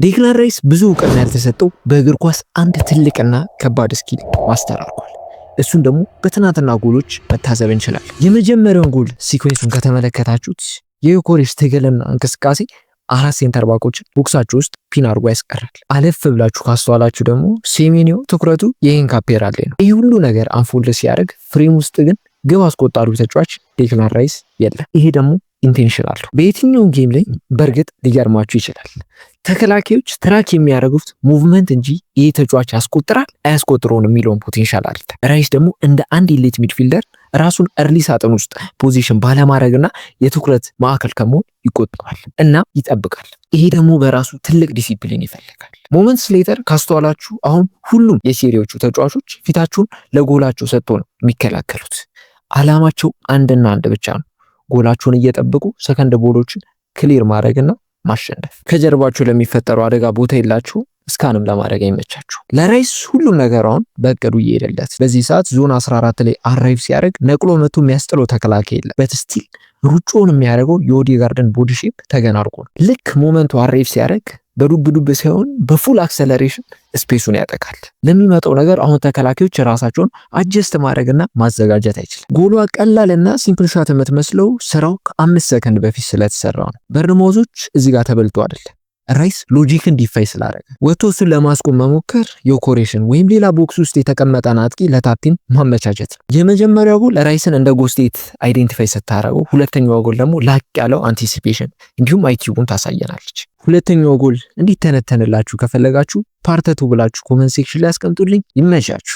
ዴክላን ራይስ ብዙ እውቅና ያልተሰጠው በእግር ኳስ አንድ ትልቅና ከባድ ስኪል ማስተር አድርጓል። እሱን ደግሞ በትናንትና ጎሎች መታዘብ እንችላለን። የመጀመሪያውን ጎል ሲኩዌንሱን ከተመለከታችሁት የዮኬሬሽ ትግልና እንቅስቃሴ አራት ሴንተር ባኮችን ቦክሳችሁ ውስጥ ፒን አድርጎ ያስቀራል። አለፍ ብላችሁ ካስተዋላችሁ ደግሞ ሴሜኒዮ ትኩረቱ የኢንካፔራል ላይ ነው። ይህ ሁሉ ነገር አንፎልድ ሲያደርግ ፍሬም ውስጥ ግን ግብ አስቆጣሪ ተጫዋች ዴክላን ራይስ የለም። ይሄ ደግሞ ኢንቴንሽናል ነው። በየትኛውም ጌም ላይ በእርግጥ ሊገርማችሁ ይችላል። ተከላካዮች ትራክ የሚያደርጉት ሙቭመንት እንጂ ይህ ተጫዋች ያስቆጥራል አያስቆጥረውም የሚለውን ፖቴንሻል አለ። ራይስ ደግሞ እንደ አንድ ኤሊት ሚድፊልደር ራሱን እርሊ ሳጥን ውስጥ ፖዚሽን ባለማድረግና የትኩረት ማዕከል ከመሆን ይቆጠባል እና ይጠብቃል። ይሄ ደግሞ በራሱ ትልቅ ዲሲፕሊን ይፈልጋል። ሞመንትስ ሌተር ካስተዋላችሁ አሁን ሁሉም የሴሪዎቹ ተጫዋቾች ፊታቸውን ለጎላቸው ሰጥቶ ነው የሚከላከሉት። አላማቸው አንድና አንድ ብቻ ነው፣ ጎላቸውን እየጠበቁ ሰከንድ ቦሎችን ክሊር ማድረግና ማሸነፍ። ከጀርባቸው ለሚፈጠረው አደጋ ቦታ የላችሁ፣ እስካንም ለማድረግ አይመቻችሁ። ለራይስ ሁሉም ነገር አሁን በእቅዱ እየሄደለት፣ በዚህ ሰዓት ዞን 14 ላይ አራይቭ ሲያደርግ ነቅሎ መቶ የሚያስጥለው ተከላካይ የለም። በትስቲል ሩጮውን የሚያደርገው የኦዴጋርድን ቦዲ ሼፕ ተገን አድርጎ ነው። ልክ ሞመንቱ አራይቭ ሲያደርግ በዱብ ዱብ ሳይሆን በፉል አክሰለሬሽን ስፔሱን ያጠቃል። ለሚመጣው ነገር አሁን ተከላካዮች ራሳቸውን አጀስት ማድረግና ማዘጋጀት አይችልም። ጎሏ ቀላልና ሲምፕል ሻት የምትመስለው ስራው ከ5 ሰከንድ በፊት ስለተሰራ ነው። በርንማውዞች እዚህ ጋር ተበልቶ አይደለም፣ ራይስ ሎጂክን ዲፋይ ስላደረገ ወጥቶ እሱን ለማስቆም መሞከር ዮኬሬሽን ወይም ሌላ ቦክስ ውስጥ የተቀመጠን አጥቂ ለታፕቲን ማመቻቸት። የመጀመሪያው ጎል ራይስን እንደ ጎስቴት አይዴንቲፋይ ስታደርገው፣ ሁለተኛው ጎል ደግሞ ላቅ ያለው አንቲሲፔሽን እንዲሁም አይኪውን ታሳየናለች። ሁለተኛው ጎል እንዲተነተንላችሁ ከፈለጋችሁ ፓርተቱ ብላችሁ ኮመንት ሴክሽን ላይ አስቀምጡልኝ። ይመቻችሁ።